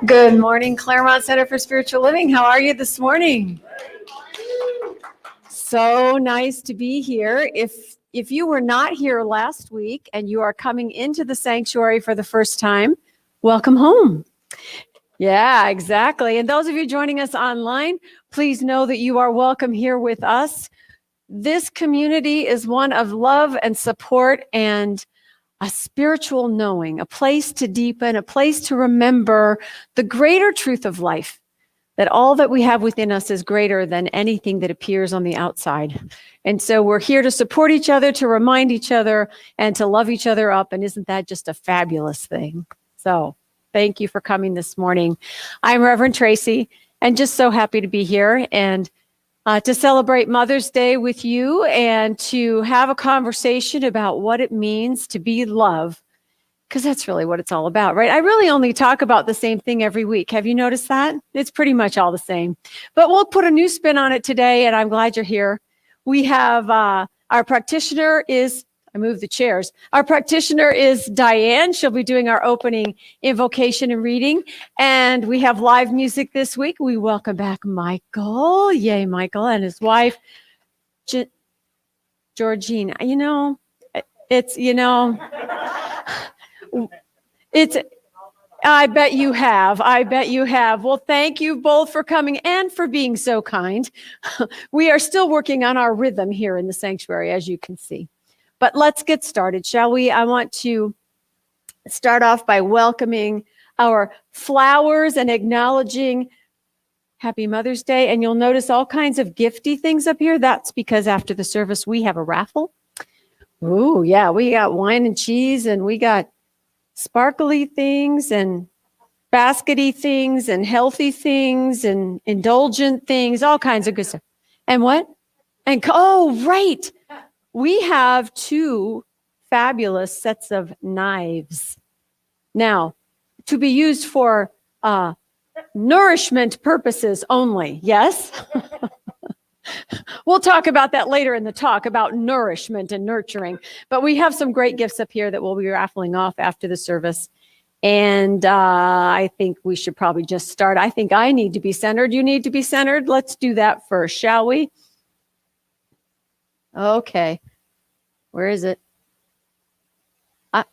Good morning, Claremont Center for Spiritual Living. How are you this morning? So nice to be here. If you were not here last week and you are coming into the sanctuary for the first time, welcome home. Yeah, exactly. And those of you joining us online, please know that you are welcome here with us. This community is one of love and support and a spiritual knowing, a place to deepen, a place to remember the greater truth of life, that all that we have within us is greater than anything that appears on the outside. And so we're here to support each other, to remind each other, and to love each other up. And isn't that just a fabulous thing? So thank you for coming this morning. I'm Reverend Tracy, and just so happy to be here and to celebrate Mother's Day with you and to have a conversation about what it means to be love, because that's really what it's all about, right? I really only talk about the same thing every week. Have you noticed that? It's pretty much all the same. But we'll put a new spin on it today, and I'm glad you're here. We have our practitioner is, I moved the chairs. Our practitioner is Diane. She'll be doing our opening invocation and reading. And we have live music this week. We welcome back Michael. Yay, Michael, and his wife, Georgina. I bet you have. Well, thank you both for coming and for being so kind. We are still working on our rhythm here in the sanctuary, as you can see. But let's get started, shall we? I want to start off by welcoming our flowers and acknowledging Happy Mother's Day. And you'll notice all kinds of gifty things up here. That's because after the service, we have a raffle. Ooh, yeah, we got wine and cheese, and we got sparkly things and baskety things and healthy things and indulgent things, all kinds of good stuff. And what? And oh, right. We have 2 fabulous sets of knives. Now, to be used for nourishment purposes only. Yes? We'll talk about that later in the talk about nourishment and nurturing. But we have some great gifts up here that we'll be raffling off after the service. And I think we should probably just start. I think I need to be centered. You need to be centered. Let's do that first, shall we? Okay. Where is it? Don't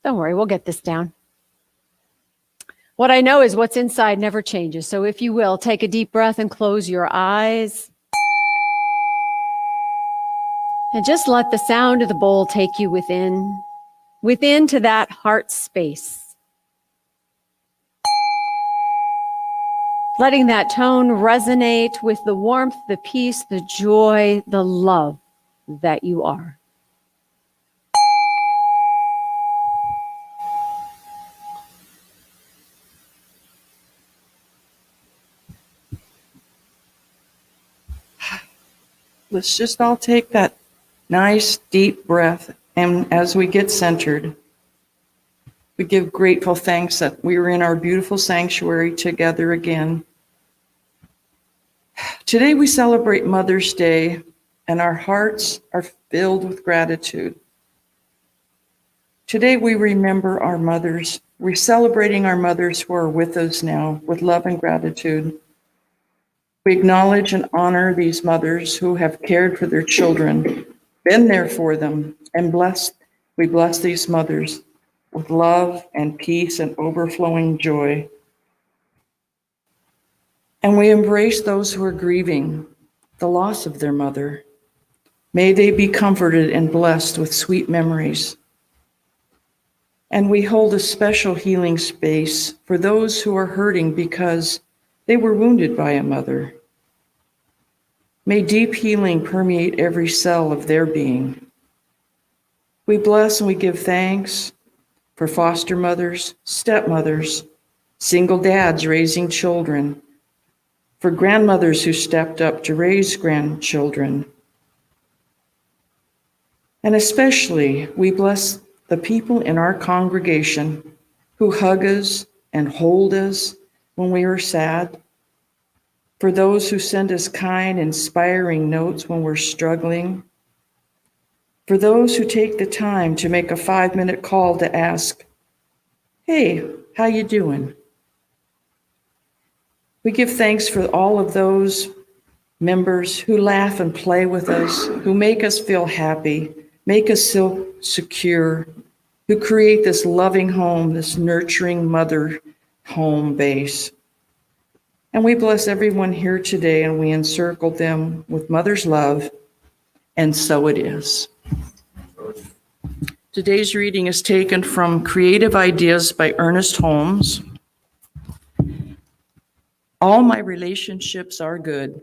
worry, we'll get this down. What I know is what's inside never changes. So if you will, take a deep breath and close your eyes. And just let the sound of the bowl take you within to that heart space. Letting that tone resonate with the warmth, the peace, the joy, the love that you are. Let's just all take that nice deep breath, and as we get centered, we give grateful thanks that we were in our beautiful sanctuary together again. Today we celebrate Mother's Day, and our hearts are filled with gratitude. Today we remember our mothers. We're celebrating our mothers who are with us now with love and gratitude. We acknowledge and honor these mothers who have cared for their children, been there for them, and we bless these mothers with love and peace and overflowing joy. And we embrace those who are grieving the loss of their mother. May they be comforted and blessed with sweet memories. And we hold a special healing space for those who are hurting because they were wounded by a mother. May deep healing permeate every cell of their being. We bless and we give thanks for foster mothers, stepmothers, single dads raising children, for grandmothers who stepped up to raise grandchildren. And especially, we bless the people in our congregation who hug us and hold us when we are sad, for those who send us kind, inspiring notes when we're struggling, for those who take the time to make a 5-minute call to ask, hey, How you doing? We give thanks for all of those members who laugh and play with us, who make us feel happy, make us feel secure, who create this loving home, this nurturing mother home base. And we bless everyone here today, and we encircle them with mother's love, and so it is. Today's reading is taken from Creative Ideas by Ernest Holmes. All my relationships are good.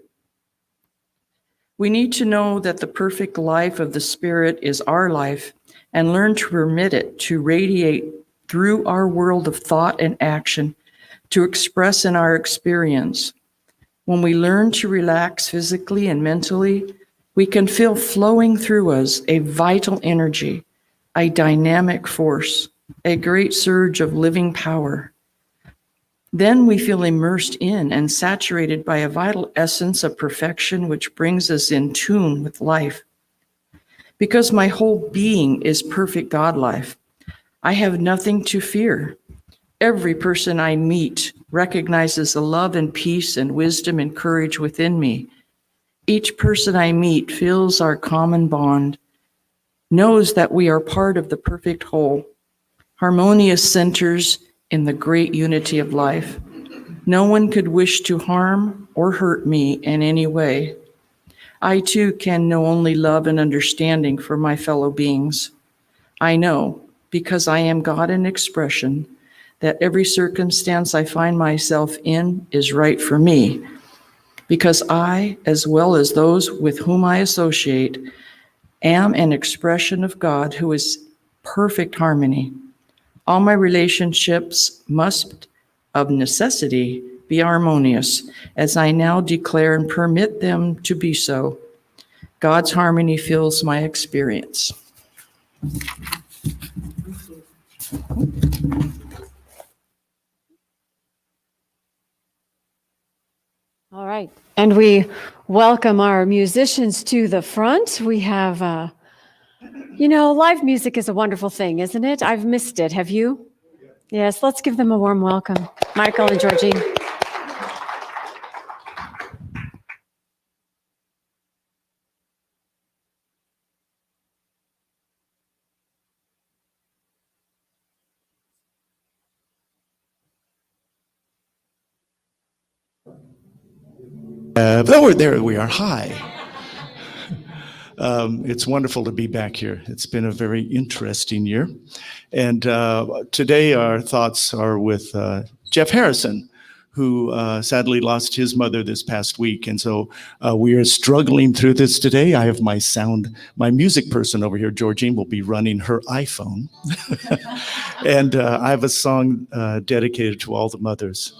We need to know that the perfect life of the Spirit is our life and learn to permit it to radiate through our world of thought and action, to express in our experience. When we learn to relax physically and mentally, we can feel flowing through us a vital energy, a dynamic force, a great surge of living power. Then we feel immersed in and saturated by a vital essence of perfection which brings us in tune with life. Because my whole being is perfect God life, I have nothing to fear. Every person I meet recognizes the love and peace and wisdom and courage within me. Each person I meet feels our common bond, knows that we are part of the perfect whole, harmonious centers in the great unity of life. No one could wish to harm or hurt me in any way. I too can know only love and understanding for my fellow beings. I know, because I am God in expression, that every circumstance I find myself in is right for me, because I, as well as those with whom I associate, am an expression of God who is perfect harmony. All my relationships must, of necessity, be harmonious, as I now declare and permit them to be so. God's harmony fills my experience. All right. And we welcome our musicians to the front. We have, live music is a wonderful thing, isn't it? I've missed it. Have you? Yes, let's give them a warm welcome. Michael and Georgine. There we are. Hi. It's wonderful to be back here. It's been a very interesting year. And today our thoughts are with Jeff Harrison, who sadly lost his mother this past week. And so we are struggling through this today. I have my music person over here, Georgine, will be running her iPhone. And I have a song dedicated to all the mothers.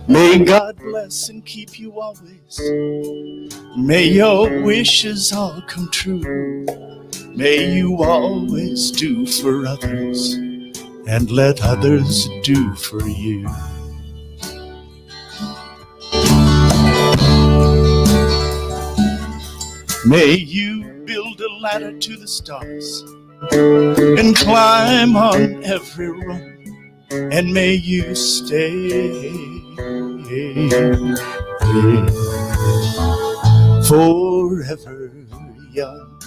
May God bless and keep you always. May your wishes all come true. May you always do for others and let others do for you. May you build a ladder to the stars and climb on every rung. And may you stay forever young.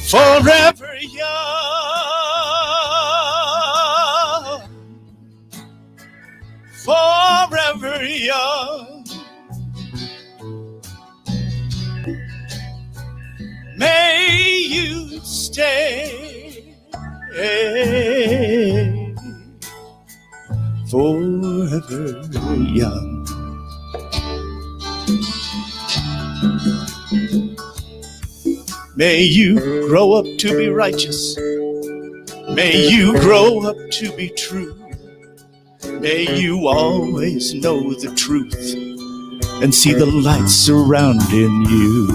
Forever young. Forever young. May you stay forever young. May you grow up to be righteous. May you grow up to be true. May you always know the truth and see the light surrounding you.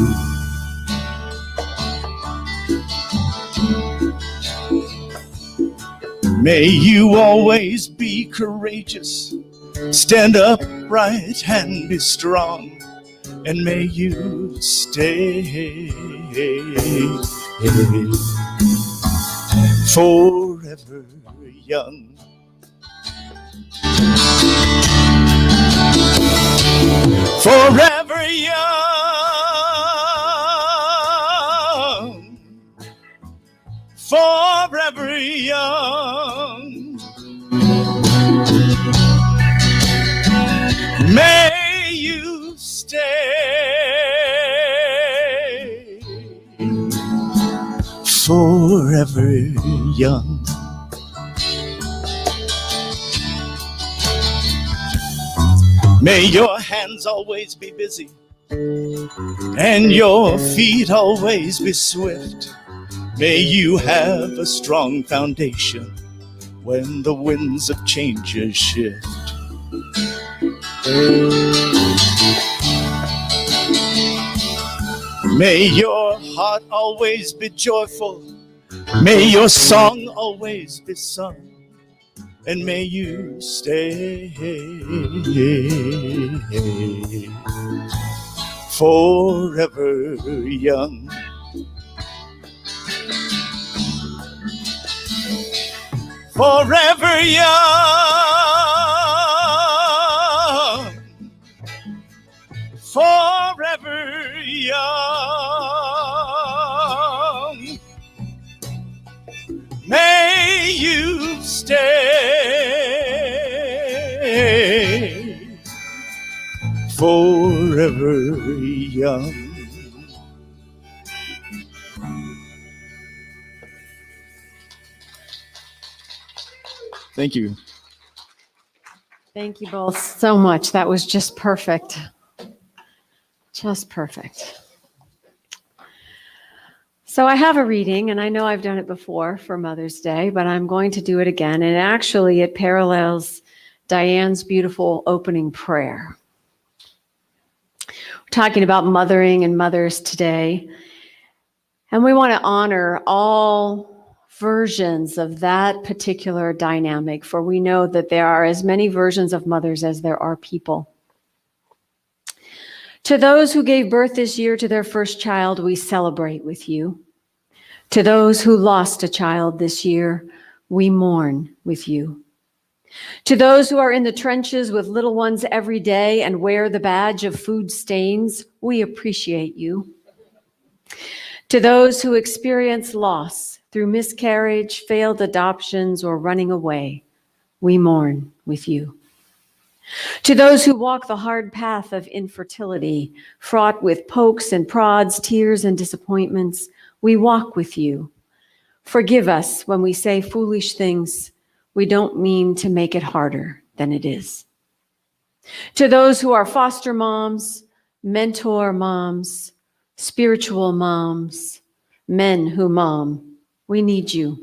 May you always be courageous, stand upright and be strong, and may you stay forever young. Forever young, forever young. May you stay forever young. May your hands always be busy and your feet always be swift. May you have a strong foundation when the winds of change shift. May your heart always be joyful. May your song always be sung. And may you stay forever young. Forever young. Forever young. May you stay forever young. Thank you. Thank you both so much. That was just perfect. Just perfect. So I have a reading, and I know I've done it before for Mother's Day, but I'm going to do it again. And actually, it parallels Diane's beautiful opening prayer. We're talking about mothering and mothers today. And we want to honor all versions of that particular dynamic, for we know that there are as many versions of mothers as there are people. To those who gave birth this year to their first child, we celebrate with you. To those who lost a child this year, we mourn with you. To those who are in the trenches with little ones every day and wear the badge of food stains, we appreciate you. To those who experience loss through miscarriage, failed adoptions, or running away, we mourn with you. To those who walk the hard path of infertility, fraught with pokes and prods, tears and disappointments, we walk with you. Forgive us when we say foolish things. We don't mean to make it harder than it is. To those who are foster moms, mentor moms, spiritual moms, men who mom, we need you.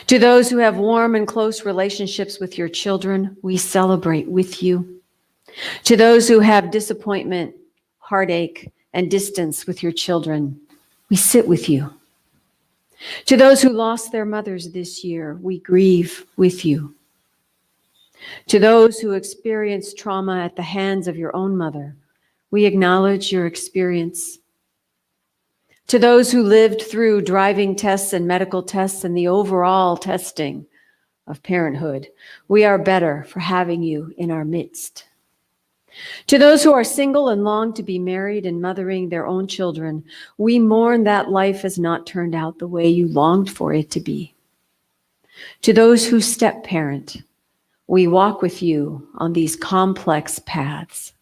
To those who have warm and close relationships with your children, we celebrate with you. To those who have disappointment, heartache, and distance with your children, we sit with you. To those who lost their mothers this year, we grieve with you. To those who experience trauma at the hands of your own mother, we acknowledge your experience. To those who lived through driving tests and medical tests and the overall testing of parenthood, we are better for having you in our midst. To those who are single and long to be married and mothering their own children, we mourn that life has not turned out the way you longed for it to be. To those who step parent, we walk with you on these complex paths.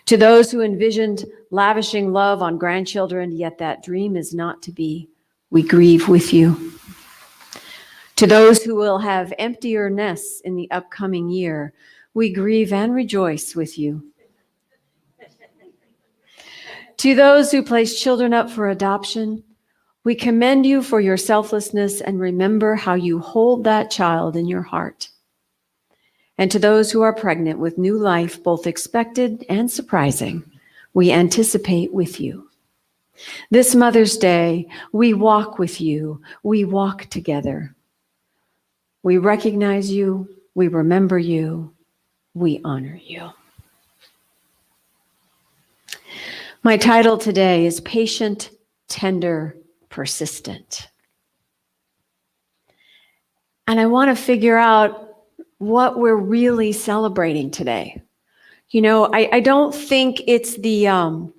To those who envisioned lavishing love on grandchildren, yet that dream is not to be, we grieve with you. To those who will have emptier nests in the upcoming year, we grieve and rejoice with you. To those who place children up for adoption, we commend you for your selflessness and remember how you hold that child in your heart. And to those who are pregnant with new life, both expected and surprising, we anticipate with you. This Mother's Day, we walk with you. We walk together. We recognize you. We remember you. We honor you. My title today is Patient, Tender, Persistent. And I want to figure out what we're really celebrating today. You know, I don't think it's the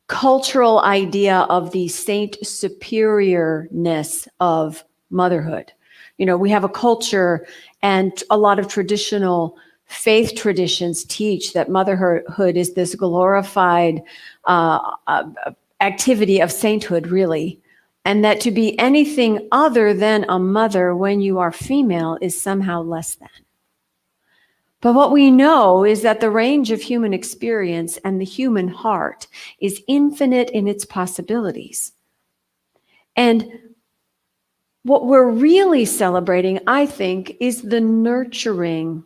cultural idea of the saint superiorness of motherhood. You know, we have a culture and a lot of traditional faith traditions teach that motherhood is this glorified activity of sainthood, really. And that to be anything other than a mother when you are female is somehow less than. But what we know is that the range of human experience and the human heart is infinite in its possibilities. And what we're really celebrating, I think, is the nurturing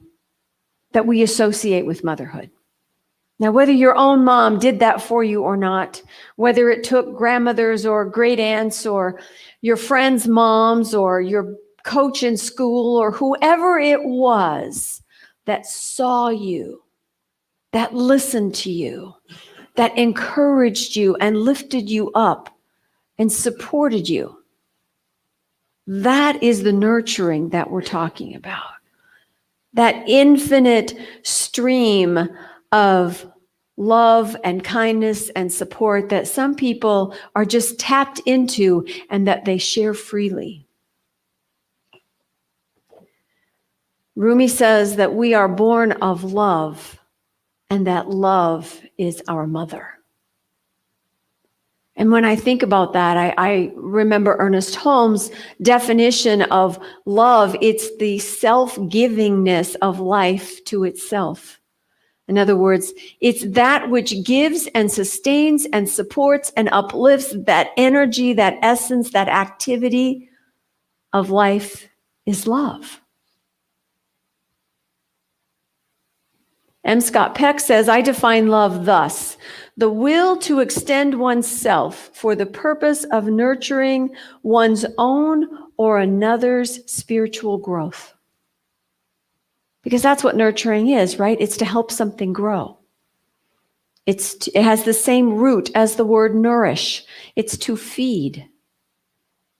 that we associate with motherhood. Now, whether your own mom did that for you or not, whether it took grandmothers or great aunts or your friends' moms or your coach in school or whoever it was that saw you, that listened to you, that encouraged you and lifted you up and supported you. That is the nurturing that we're talking about. That infinite stream of love and kindness and support that some people are just tapped into and that they share freely. Rumi says that we are born of love and that love is our mother. And when I think about that, I remember Ernest Holmes' definition of love. It's the self-givingness of life to itself. In other words, it's that which gives and sustains and supports and uplifts that energy, that essence, that activity of life is love. M. Scott Peck says, I define love thus: the will to extend oneself for the purpose of nurturing one's own or another's spiritual growth. Because that's what nurturing is, right? It's to help something grow. It has the same root as the word nourish. It's to feed.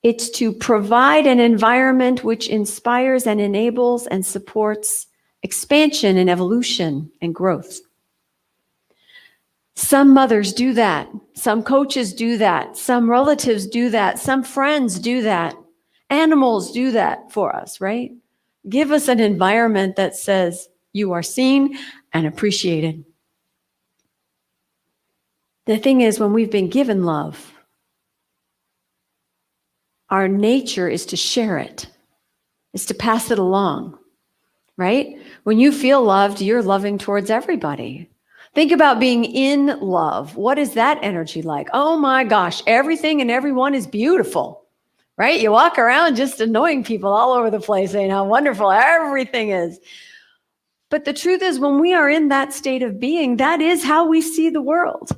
It's to provide an environment which inspires and enables and supports expansion and evolution and growth. Some mothers do that. Some coaches do that. Some relatives do that. Some friends do that. Animals do that for us, right? Give us an environment that says you are seen and appreciated. The thing is, when we've been given love, our nature is to share it, is to pass it along, right? When you feel loved, you're loving towards everybody. Think about being in love. What is that energy like? Oh my gosh, everything and everyone is beautiful. Right? You walk around just annoying people all over the place, saying how wonderful everything is. But the truth is, when we are in that state of being, that is how we see the world.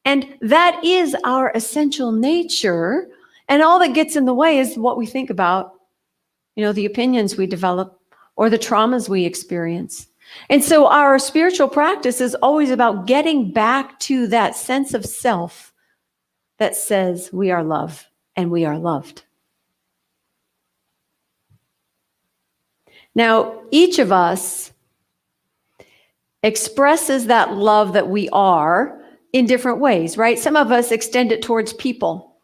And that is our essential nature. And all that gets in the way is what we think about, the opinions we develop or the traumas we experience. And so our spiritual practice is always about getting back to that sense of self that says we are love. And we are loved. Now, each of us expresses that love that we are in different ways, right? Some of us extend it towards people.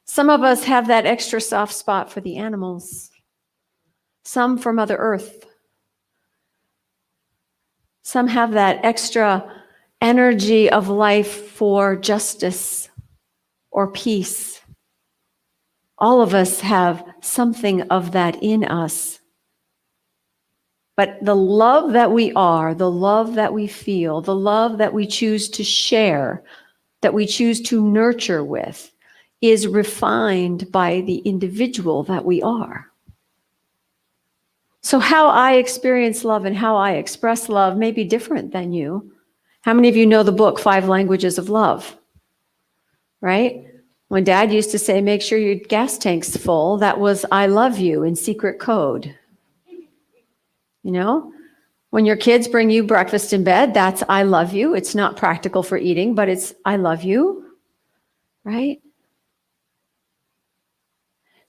Some of us have that extra soft spot for the animals. Some for Mother Earth. Some have that extra energy of life for justice or peace. All of us have something of that in us. But the love that we are, the love that we feel, the love that we choose to share, that we choose to nurture with, is refined by the individual that we are. So how I experience love and how I express love may be different than you. How many of you know the book, 5 Languages of Love? Right? When Dad used to say, make sure your gas tank's full, that was I love you in secret code. You know? When your kids bring you breakfast in bed, that's I love you. It's not practical for eating, but it's I love you. Right?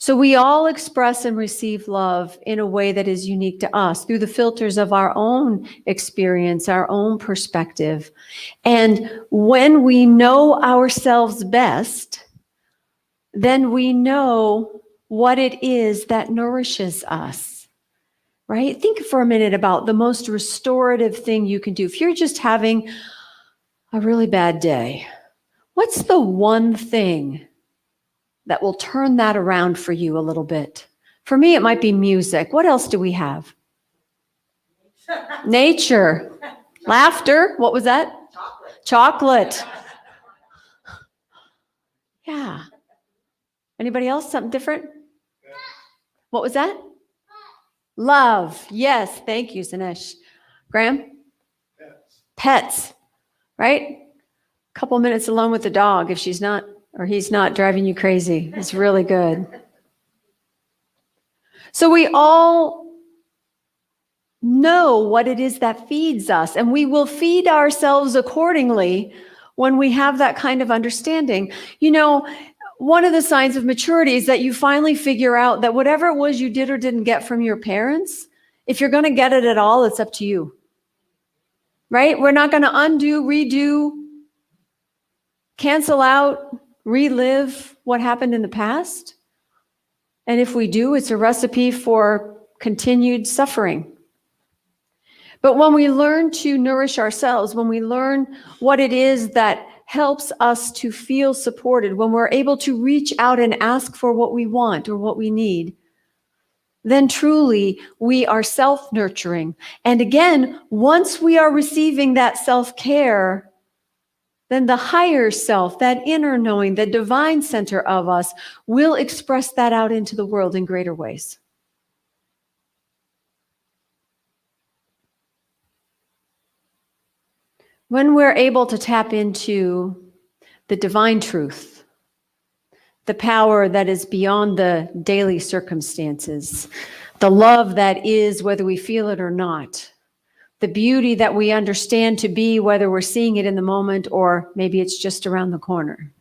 So we all express and receive love in a way that is unique to us through the filters of our own experience, our own perspective. And when we know ourselves best, then we know what it is that nourishes us, right? Think for a minute about the most restorative thing you can do. If you're just having a really bad day, what's the one thing that will turn that around for you a little bit? For me, it might be music. What else do we have? Nature. Laughter. What was that? Chocolate. Yeah. Anybody else? Something different? What was that? Love. Yes. Thank you, Sinesh. Graham? Pets. Right? A couple minutes alone with the dog if she's not or he's not driving you crazy. It's really good. So we all know what it is that feeds us, and we will feed ourselves accordingly when we have that kind of understanding. You know, one of the signs of maturity is that you finally figure out that whatever it was you did or didn't get from your parents, if you're going to get it at all, it's up to you. Right? We're not going to undo, redo, cancel out, relive what happened in the past. And if we do, it's a recipe for continued suffering. But when we learn to nourish ourselves, when we learn what it is that helps us to feel supported, when we're able to reach out and ask for what we want or what we need, then truly we are self-nurturing. And again, once we are receiving that self-care, then the higher self, that inner knowing, the divine center of us, will express that out into the world in greater ways. When we're able to tap into the divine truth, the power that is beyond the daily circumstances, the love that is whether we feel it or not, the beauty that we understand to be whether we're seeing it in the moment or maybe it's just around the corner.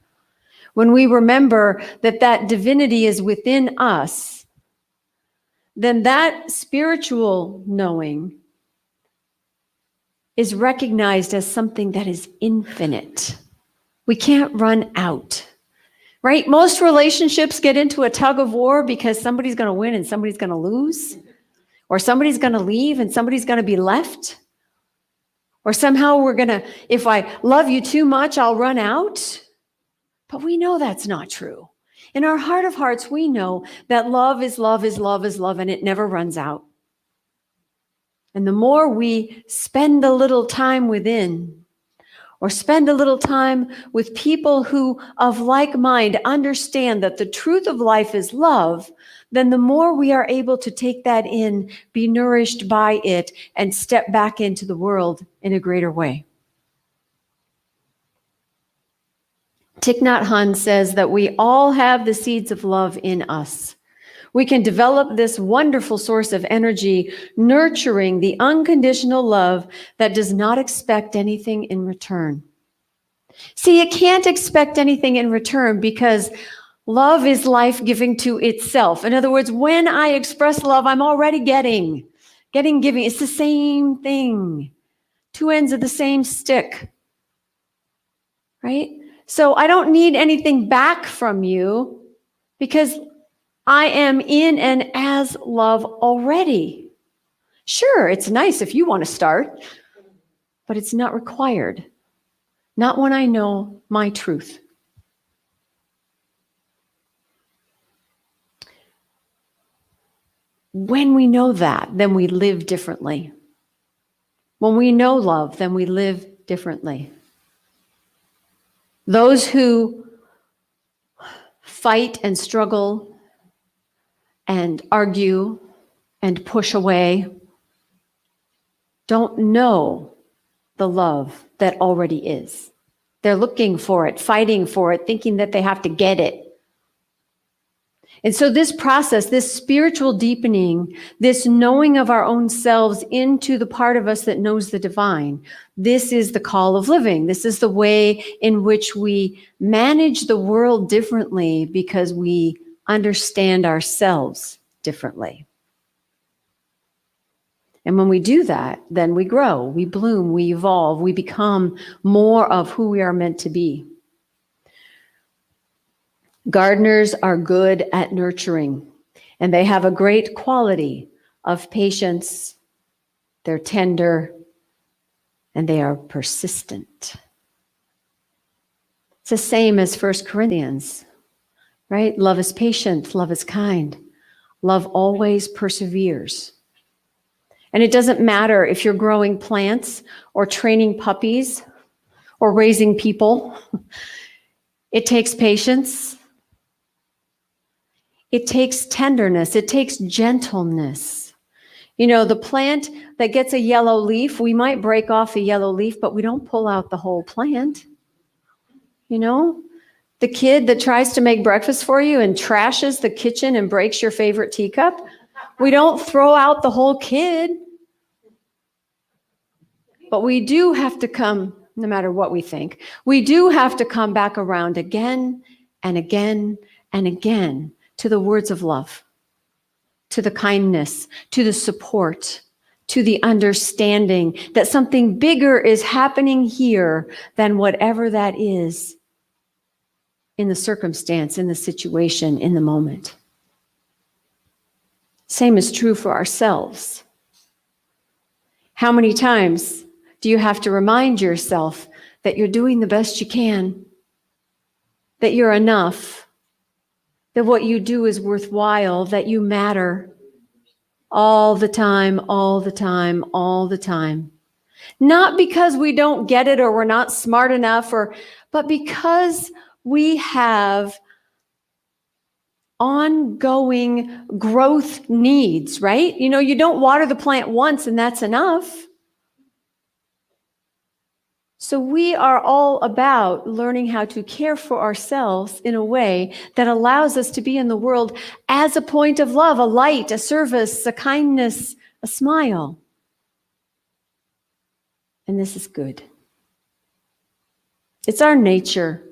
When we remember that that divinity is within us, then that spiritual knowing is recognized as something that is infinite. We can't run out, right? Most relationships get into a tug of war because somebody's going to win and somebody's going to lose, or somebody's going to leave and somebody's going to be left, or somehow we're going to, if I love you too much, I'll run out. But we know that's not true. In our heart of hearts, we know that love is love is love is love, and it never runs out. And the more we spend a little time within, or spend a little time with people who of like mind understand that the truth of life is love, then the more we are able to take that in, be nourished by it, and step back into the world in a greater way. Thich Nhat Hanh says that we all have the seeds of love in us. We can develop this wonderful source of energy, nurturing the unconditional love that does not expect anything in return. See, it can't expect anything in return because love is life giving to itself. In other words, when I express love, I'm already getting, giving. It's the same thing. Two ends of the same stick, right? So I don't need anything back from you because I am in and as love already. Sure, it's nice if you want to start, but it's not required. Not when I know my truth. When we know that, then we live differently. When we know love, then we live differently. Those who fight and struggle and argue and push away don't know the love that already is. They're looking for it, fighting for it, thinking that they have to get it. And so this process, this spiritual deepening, this knowing of our own selves into the part of us that knows the divine, this is the call of living. This is the way in which we manage the world differently because we understand ourselves differently. And when we do that, then we grow, we bloom, we evolve, we become more of who we are meant to be. Gardeners are good at nurturing, and they have a great quality of patience. They're tender, and they are persistent. It's the same as 1 Corinthians, right? Love is patient, love is kind. Love always perseveres. And it doesn't matter if you're growing plants or training puppies or raising people. It takes patience. It takes tenderness. It takes gentleness. You know, the plant that gets a yellow leaf, we might break off a yellow leaf, but we don't pull out the whole plant. You know, the kid that tries to make breakfast for you and trashes the kitchen and breaks your favorite teacup, we don't throw out the whole kid. But we do have to come, no matter what we think, we do have to come back around again and again and again to the words of love, to the kindness, to the support, to the understanding that something bigger is happening here than whatever that is in the circumstance, in the situation, in the moment. Same is true for ourselves. How many times do you have to remind yourself that you're doing the best you can, that you're enough, that what you do is worthwhile, that you matter all the time, all the time, all the time? Not because we don't get it or we're not smart enough, but because we have ongoing growth needs, right? You know, you don't water the plant once and that's enough. So we are all about learning how to care for ourselves in a way that allows us to be in the world as a point of love, a light, a service, a kindness, a smile. And this is good. It's our nature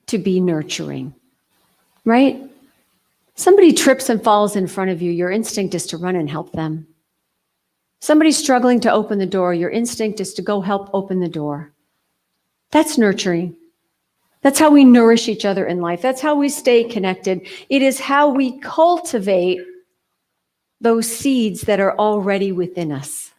to be nurturing, right? Somebody trips and falls in front of you, your instinct is to run and help them. Somebody's struggling to open the door, your instinct is to go help open the door. That's nurturing. That's how we nourish each other in life. That's how we stay connected. It is how we cultivate those seeds that are already within us.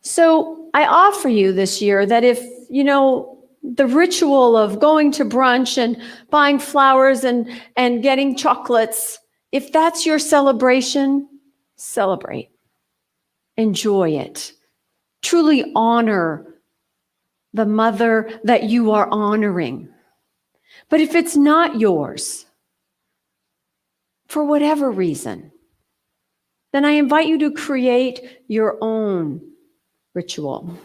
So I offer you this year that if, you know, the ritual of going to brunch and buying flowers and getting chocolates, if that's your celebration, celebrate. Enjoy it. Truly honor the mother that you are honoring. But if it's not yours, for whatever reason, then I invite you to create your own ritual.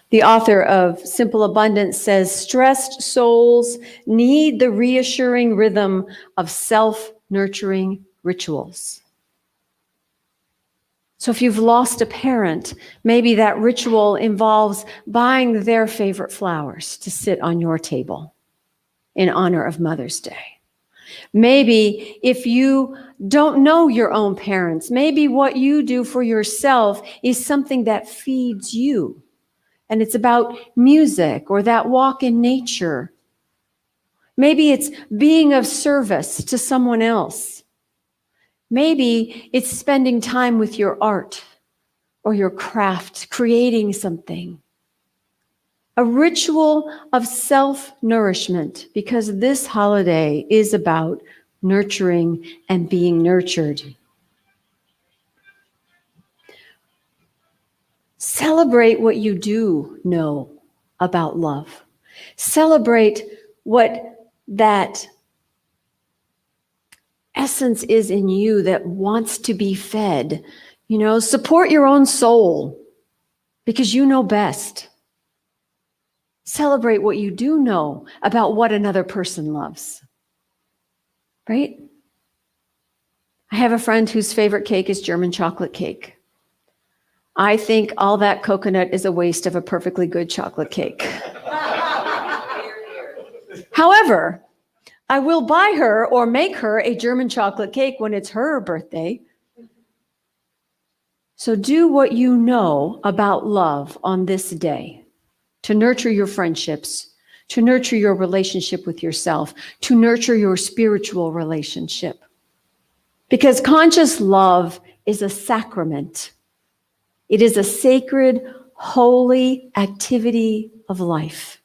The author of Simple Abundance says, stressed souls need the reassuring rhythm of self-nurturing rituals. So if you've lost a parent, maybe that ritual involves buying their favorite flowers to sit on your table in honor of Mother's Day. Maybe if you don't know your own parents, maybe what you do for yourself is something that feeds you. And it's about music or that walk in nature. Maybe it's being of service to someone else. Maybe it's spending time with your art or your craft, creating something. A ritual of self-nourishment, because this holiday is about nurturing and being nurtured. Celebrate what you do know about love. Celebrate what that essence is in you that wants to be fed. Support your own soul because you know best. Celebrate what you do know about what another person loves. Right? I have a friend whose favorite cake is German chocolate cake. I think all that coconut is a waste of a perfectly good chocolate cake. However, I will buy her or make her a German chocolate cake when it's her birthday. So do what you know about love on this day to nurture your friendships, to nurture your relationship with yourself, to nurture your spiritual relationship. Because conscious love is a sacrament. It is a sacred, holy activity of life.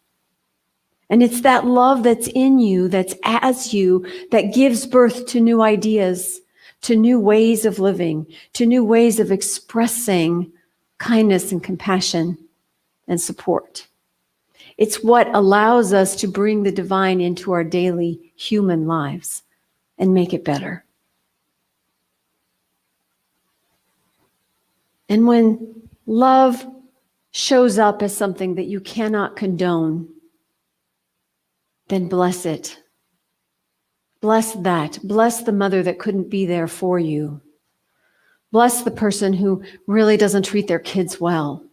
And it's that love that's in you, that's as you, that gives birth to new ideas, to new ways of living, to new ways of expressing kindness and compassion and support. It's what allows us to bring the divine into our daily human lives and make it better. And when love shows up as something that you cannot condone, then bless it. Bless that. Bless the mother that couldn't be there for you. Bless the person who really doesn't treat their kids well.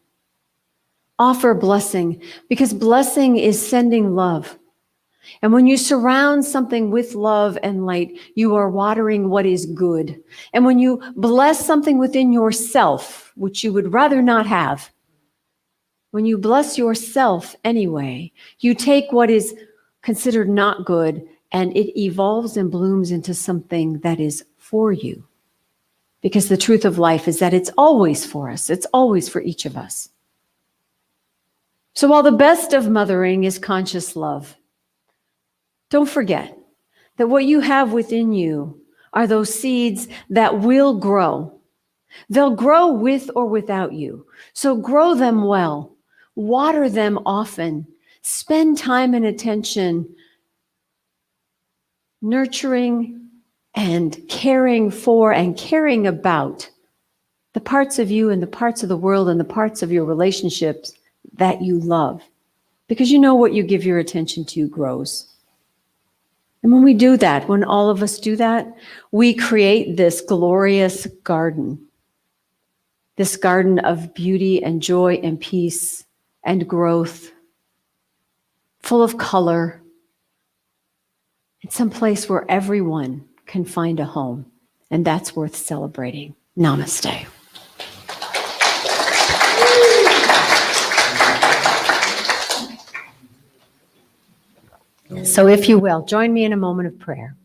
Offer blessing, because blessing is sending love. And when you surround something with love and light, you are watering what is good. And when you bless something within yourself, which you would rather not have, when you bless yourself anyway, you take what is considered not good and it evolves and blooms into something that is for you. Because the truth of life is that it's always for us. It's always for each of us. So while the best of mothering is conscious love, don't forget that what you have within you are those seeds that will grow. They'll grow with or without you. So grow them well. Water them often. Spend time and attention nurturing and caring for and caring about the parts of you and the parts of the world and the parts of your relationships that you love. Because you know what you give your attention to grows. And when we do that, when all of us do that, we create this glorious garden. This garden of beauty and joy and peace and growth, full of color. It's some place where everyone can find a home, and that's worth celebrating. Namaste. So if you will, join me in a moment of prayer.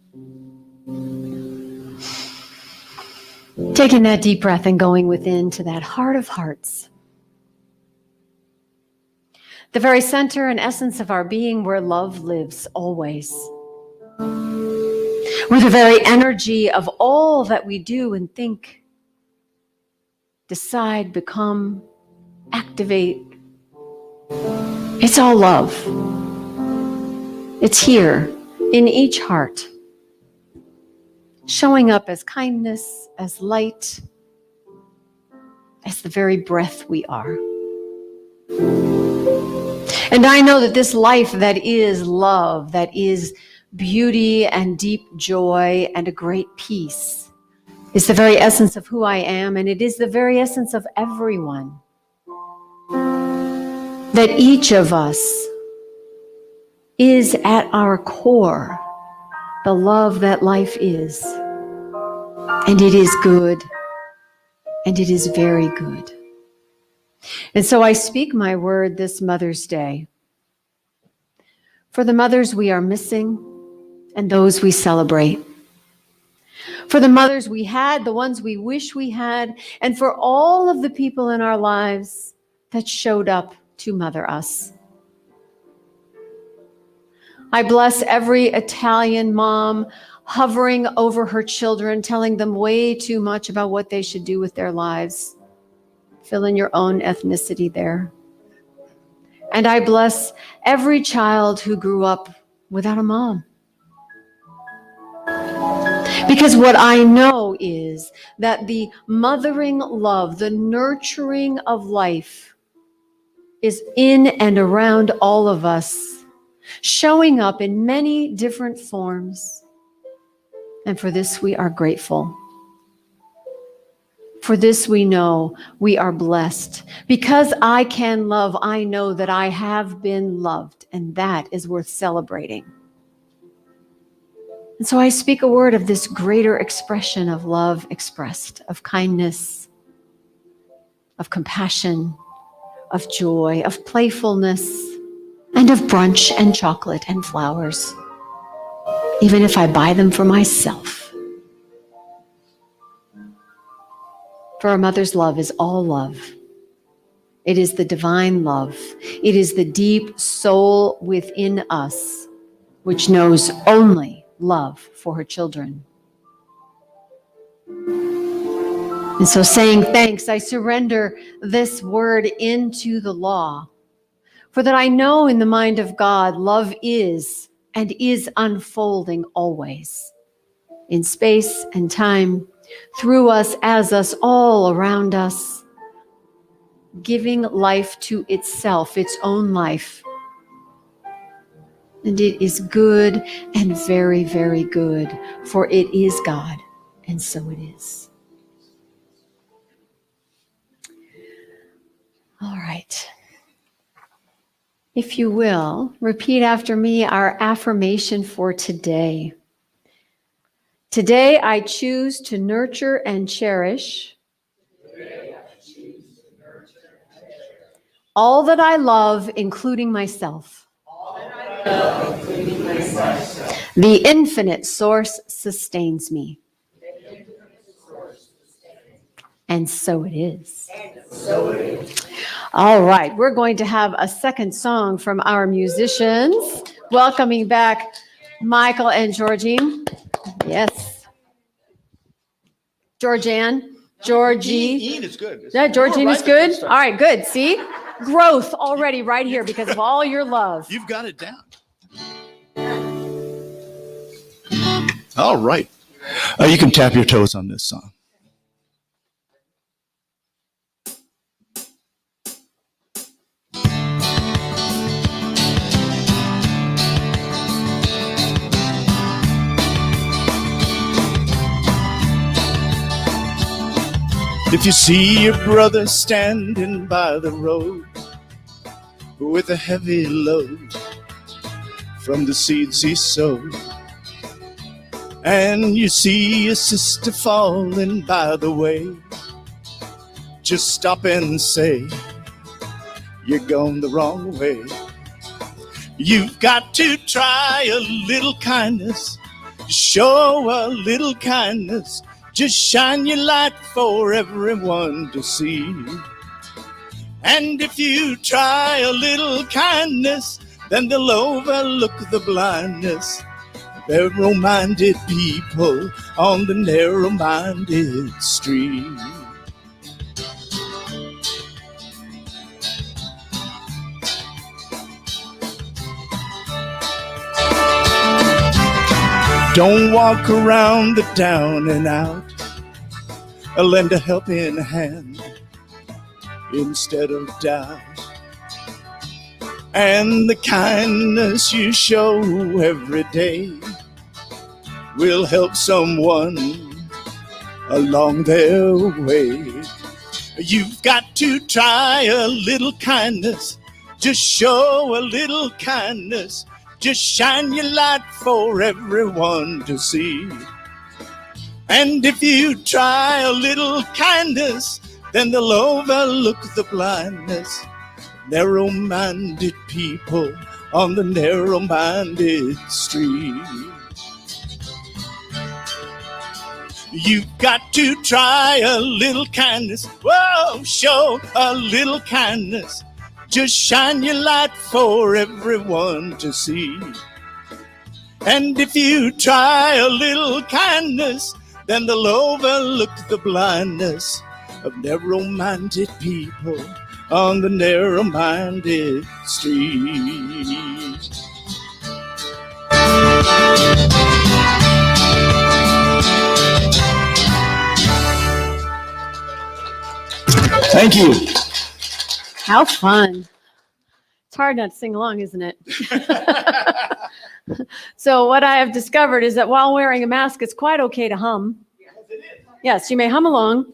Taking that deep breath and going within to that heart of hearts. The very center and essence of our being where love lives always. Where the very energy of all that we do and think, decide, become, activate, it's all love. It's here in each heart, showing up as kindness, as light, as the very breath we are. And I know that this life that is love, that is beauty and deep joy and a great peace, is the very essence of who I am, and it is the very essence of everyone. That each of us is at our core the love that life is. And it is good. And it is very good. And so I speak my word this Mother's Day for the mothers we are missing and those we celebrate. For the mothers we had, the ones we wish we had, and for all of the people in our lives that showed up to mother us. I bless every Italian mom hovering over her children, telling them way too much about what they should do with their lives. Fill in your own ethnicity there. And I bless every child who grew up without a mom. Because what I know is that the mothering love, the nurturing of life is in and around all of us, showing up in many different forms. And for this, we are grateful. For this, we know we are blessed. Because I can love, I know that I have been loved, and that is worth celebrating. And so I speak a word of this greater expression of love expressed, of kindness, of compassion, of joy, of playfulness, and of brunch and chocolate and flowers, even if I buy them for myself. For a mother's love is all love. It is the divine love. It is the deep soul within us, which knows only love for her children. And so saying thanks, I surrender this word into the law. For that I know in the mind of God, love is and is unfolding always, in space and time, through us, as us, all around us, giving life to itself, its own life. And it is good and very, very good, for it is God, and so it is. All right. If you will, repeat after me our affirmation for today. Today, I choose to nurture and cherish all that I love, including myself. The infinite source sustains me. And so it is. All right, we're going to have a second song from our musicians. Welcoming back Michael and Georgine. Yes. Georgianne. Georgie. Ian is good. Yeah, Georgine is Right, good. the first All right, good. See? Growth already right here because of all your love. You've got it down. All right. You can tap your toes on this song. If you see your brother standing by the road with a heavy load from the seeds he sowed, and you see your sister falling by the way, just stop and say, you're going the wrong way. You've got to try a little kindness, show a little kindness. Just shine your light for everyone to see. And if you try a little kindness, then they'll overlook the blindness of narrow-minded people on the narrow-minded street. Don't walk around the down and out. Lend a helping hand instead of doubt. And the kindness you show every day will help someone along their way. You've got to try a little kindness. Just show a little kindness. Just shine your light for everyone to see. And if you try a little kindness, then they'll overlook the blindness of narrow-minded people on the narrow-minded street. You've got to try a little kindness. Whoa, show a little kindness. Just shine your light for everyone to see. And if you try a little kindness, then they'll overlook the blindness of narrow-minded people on the narrow-minded street. Thank you. How fun. It's hard not to sing along, isn't it? So what I have discovered is that while wearing a mask, it's quite okay to hum. Yes, you may hum along.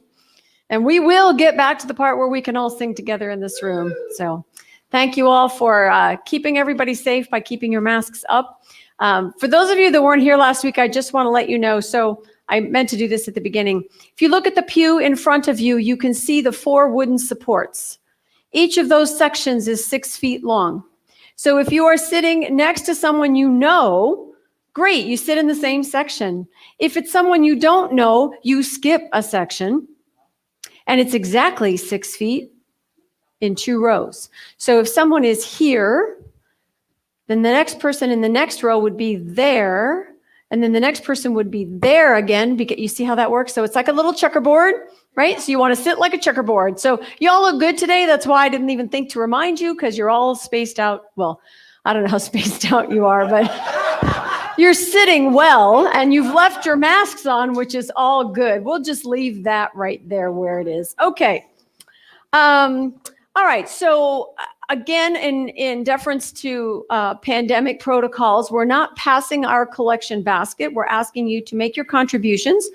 And we will get back to the part where we can all sing together in this room. So thank you all for keeping everybody safe by keeping your masks up. For those of you that weren't here last week, I just want to let you know. So I meant to do this at the beginning. If you look at the pew in front of you, you can see the 4 wooden supports. Each of those sections is 6 feet long. So if you are sitting next to someone you know, great, you sit in the same section. If it's someone you don't know, you skip a section. And it's exactly 6 feet in 2 rows. So if someone is here, then the next person in the next row would be there. And then the next person would be there again, because you see how that works? So it's like a little checkerboard, right? So you want to sit like a checkerboard. So you all look good today. That's why I didn't even think to remind you, because you're all spaced out. Well, I don't know how spaced out you are, but you're sitting well and you've left your masks on, which is all good. We'll just leave that right there where it is. Okay. All right. So again, in deference to pandemic protocols, we're not passing our collection basket. We're asking you to make your contributions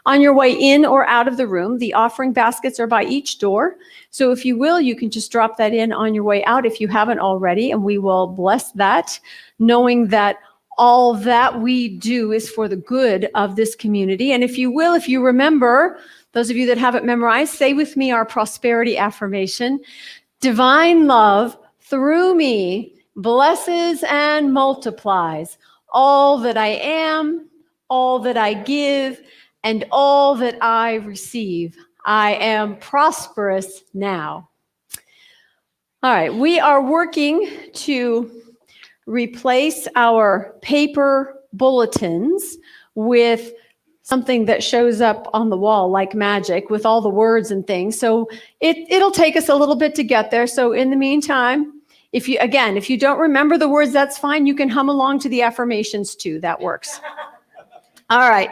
on your way in or out of the room. The offering baskets are by each door. So if you will, you can just drop that in on your way out if you haven't already, and we will bless that, knowing that all that we do is for the good of this community. And if you will, if you remember, those of you that haven't memorized, say with me our prosperity affirmation. Divine love through me blesses and multiplies all that I am, all that I give, and all that I receive. I am prosperous now. All right, we are working to replace our paper bulletins with something that shows up on the wall like magic with all the words and things. So it'll take us a little bit to get there. So in the meantime, if you don't remember the words, that's fine. You can hum along to the affirmations too. That works. All right.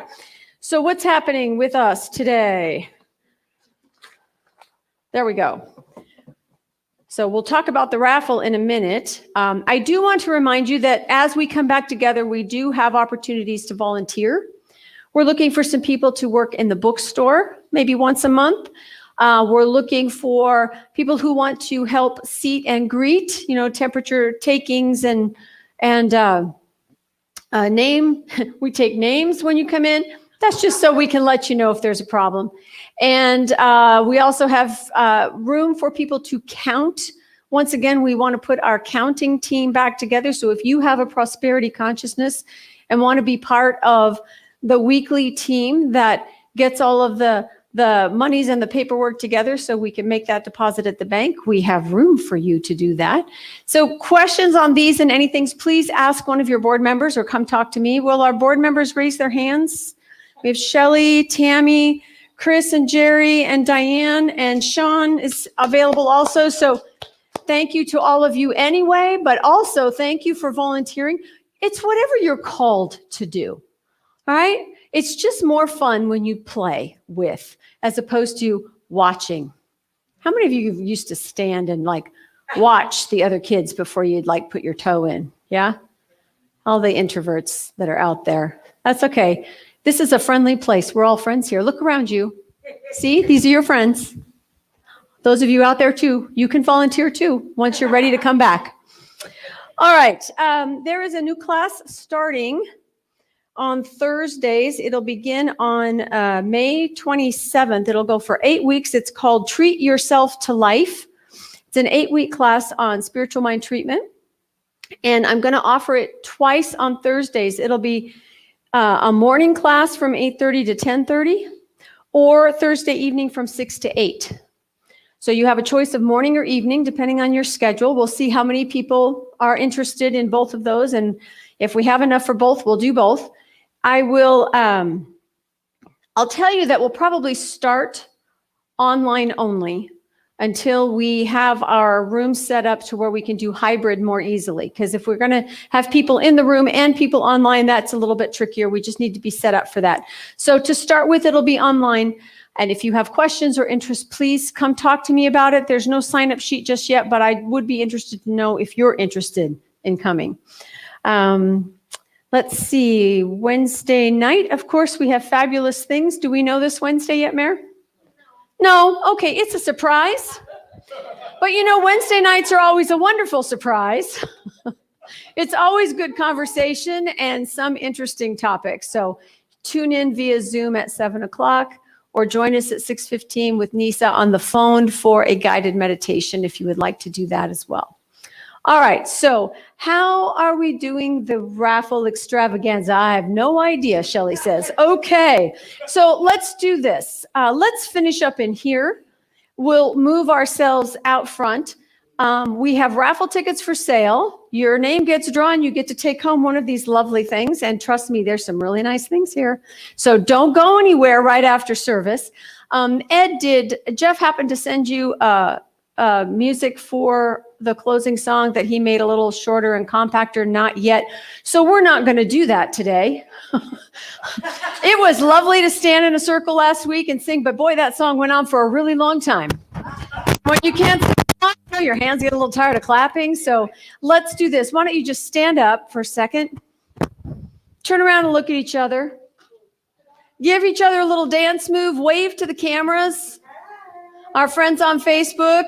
So what's happening with us today? There we go. So we'll talk about the raffle in a minute. I do want to remind you that as we come back together, we do have opportunities to volunteer. We're looking for some people to work in the bookstore, maybe once a month. We're looking for people who want to help seat and greet, temperature takings and name. We take names when you come in. That's just so we can let you know if there's a problem. And we also have room for people to count. Once again, we want to put our counting team back together. So if you have a prosperity consciousness and want to be part of the weekly team that gets all of the monies and the paperwork together so we can make that deposit at the bank, we have room for you to do that. So questions on these and anything, please ask one of your board members or come talk to me. Will our board members raise their hands? We have Shelley, Tammy, Chris and Jerry and Diane, and Sean is available also. So thank you to all of you anyway, but also thank you for volunteering. It's whatever you're called to do. All right? It's just more fun when you play with as opposed to watching. How many of you used to stand and watch the other kids before you'd put your toe in? Yeah? All the introverts that are out there. That's okay. This is a friendly place. We're all friends here. Look around you. See, these are your friends. Those of you out there too, you can volunteer too once you're ready to come back. All right. There is a new class starting on Thursdays. It'll begin on May 27th. It'll go for 8 weeks. It's called Treat Yourself to Life. It's an 8-week class on spiritual mind treatment. And I'm going to offer it twice on Thursdays. It'll be a morning class from 8:30 to 10:30 or Thursday evening from 6 to 8. So you have a choice of morning or evening, depending on your schedule. We'll see how many people are interested in both of those. And if we have enough for both, we'll do both. I'll tell you that we'll probably start online only until we have our room set up to where we can do hybrid more easily. Because if we're going to have people in the room and people online, that's a little bit trickier. We just need to be set up for that. So to start with, it'll be online. And if you have questions or interest, please come talk to me about it. There's no sign-up sheet just yet, but I would be interested to know if you're interested in coming. Let's see, Wednesday night, of course, we have fabulous things. Do we know this Wednesday yet, Mayor? No? Okay, it's a surprise. But you know, Wednesday nights are always a wonderful surprise. It's always good conversation and some interesting topics. So tune in via Zoom at 7 o'clock or join us at 6:15 with Nisa on the phone for a guided meditation if you would like to do that as well. All right, so how are we doing the raffle extravaganza? I have no idea, Shelley says. Okay, so let's do this. Let's finish up in here. We'll move ourselves out front. We have raffle tickets for sale. Your name gets drawn. You get to take home one of these lovely things. And trust me, there's some really nice things here. So don't go anywhere right after service. Jeff happened to send you music for the closing song that he made a little shorter and compacter? Not yet. So we're not going to do that today. It was lovely to stand in a circle last week and sing, but boy, that song went on for a really long time. When you can't sing, your hands get a little tired of clapping. So let's do this. Why don't you just stand up for a second, turn around and look at each other, give each other a little dance move, wave to the cameras, our friends on Facebook.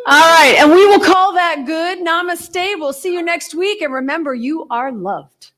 All right, and we will call that good. Namaste. We'll see you next week. And remember, you are loved.